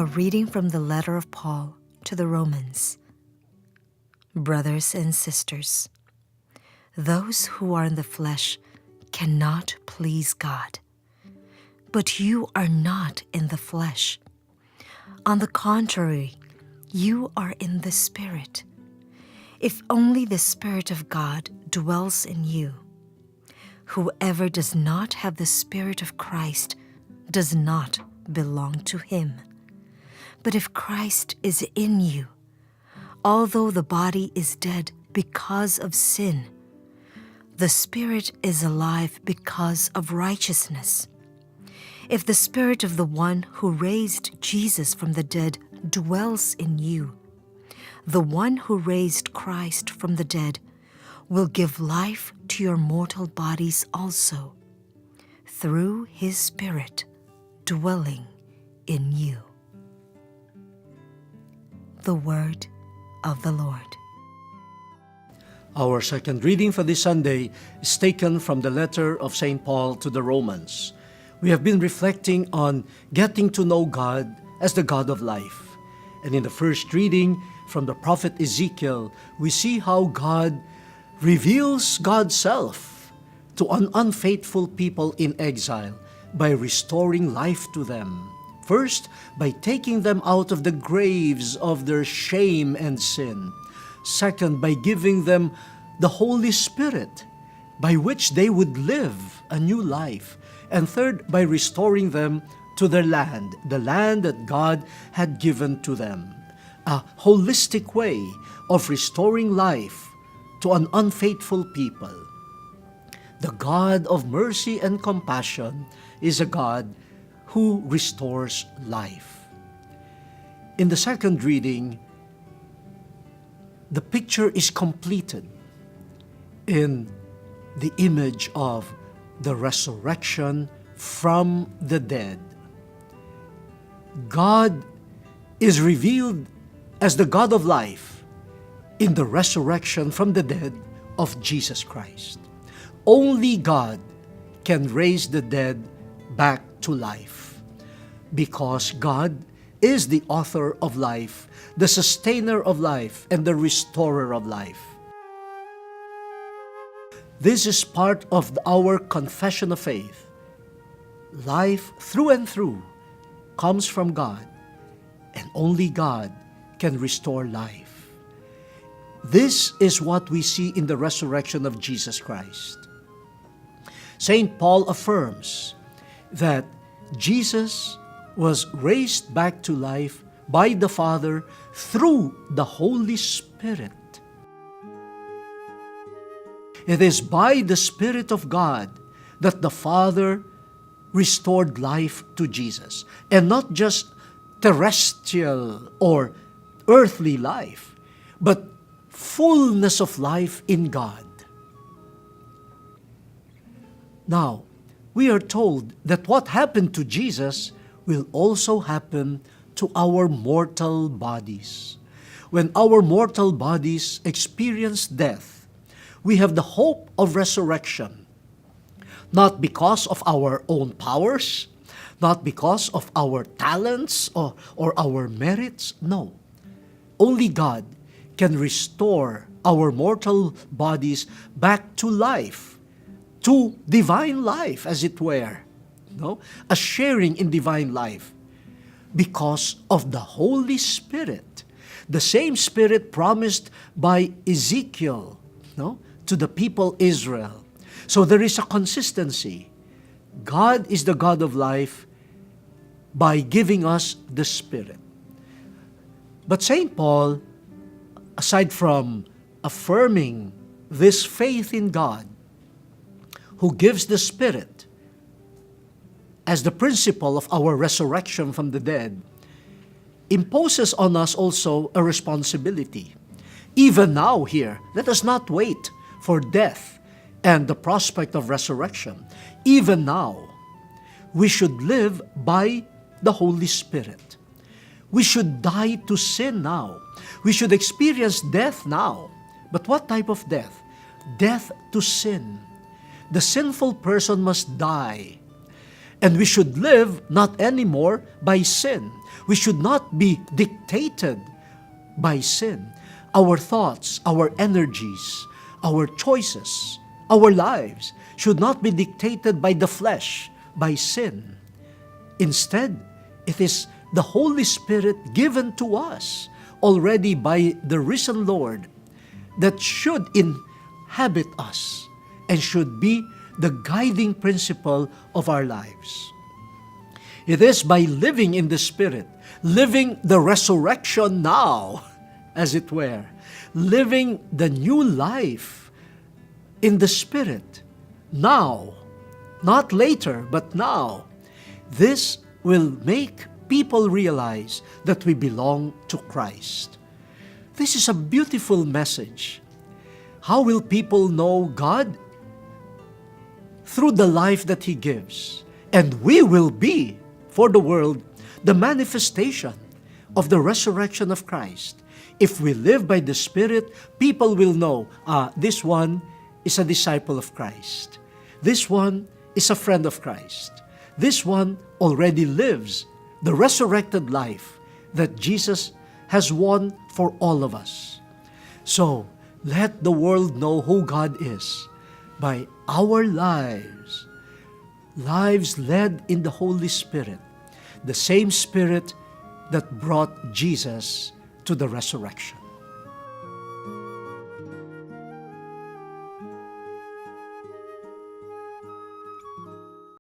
A reading from the letter of Paul to the Romans. Brothers and sisters, those who are in the flesh cannot please God. But you are not in the flesh. On the contrary, you are in the Spirit, if only the Spirit of God dwells in you. Whoever does not have the Spirit of Christ does not belong to him. But if Christ is in you, although the body is dead because of sin, the Spirit is alive because of righteousness. If the Spirit of the one who raised Jesus from the dead dwells in you, the one who raised Christ from the dead will give life to your mortal bodies also, through his Spirit dwelling in you. The word of the Lord. Our second reading for this Sunday is taken from the letter of St. Paul to the Romans. We have been reflecting on getting to know God as the God of life. And in the first reading from the prophet Ezekiel, we see how God reveals God's self to an unfaithful people in exile by restoring life to them. First, by taking them out of the graves of their shame and sin. Second, by giving them the Holy Spirit, by which they would live a new life. And third, by restoring them to their land, the land that God had given to them. A holistic way of restoring life to an unfaithful people. The God of mercy and compassion is a God who restores life. In the second reading, the picture is completed in the image of the resurrection from the dead. God is revealed as the God of life in the resurrection from the dead of Jesus Christ. Only God can raise the dead back to life, because God is the author of life, the sustainer of life, and the restorer of life. This is part of our confession of faith. Life through and through comes from God, and only God can restore life. This is what we see in the resurrection of Jesus Christ. St. Paul affirms that Jesus was raised back to life by the Father through the Holy Spirit. It is by the Spirit of God that the Father restored life to Jesus, and not just terrestrial or earthly life, but fullness of life in God. Now, we are told that what happened to Jesus will also happen to our mortal bodies. When our mortal bodies experience death, we have the hope of resurrection, not because of our own powers, not because of our talents or our merits. No. Only God can restore our mortal bodies back to life, to divine life, as it were, a sharing in divine life, because of the Holy Spirit, the same Spirit promised by Ezekiel, to the people Israel. So there is a consistency. God is the God of life by giving us the Spirit. But St. Paul, aside from affirming this faith in God, who gives the Spirit as the principle of our resurrection from the dead, imposes on us also a responsibility. Even now here, let us not wait for death and the prospect of resurrection. Even now, we should live by the Holy Spirit. We should die to sin now. We should experience death now. But what type of death? Death to sin. The sinful person must die. And we should live not anymore by sin. We should not be dictated by sin. Our thoughts, our energies, our choices, our lives should not be dictated by the flesh, by sin. Instead, it is the Holy Spirit given to us already by the risen Lord that should inhabit us and should be the guiding principle of our lives. It is by living in the Spirit, living the resurrection now, as it were, living the new life in the Spirit now, not later, but now. This will make people realize that we belong to Christ. This is a beautiful message. How will people know God? Through the life that He gives. And we will be, for the world, the manifestation of the resurrection of Christ. If we live by the Spirit, people will know, this one is a disciple of Christ. This one is a friend of Christ. This one already lives the resurrected life that Jesus has won for all of us. So, let the world know who God is by our lives. Lives led in the Holy Spirit, the same Spirit that brought Jesus to the resurrection.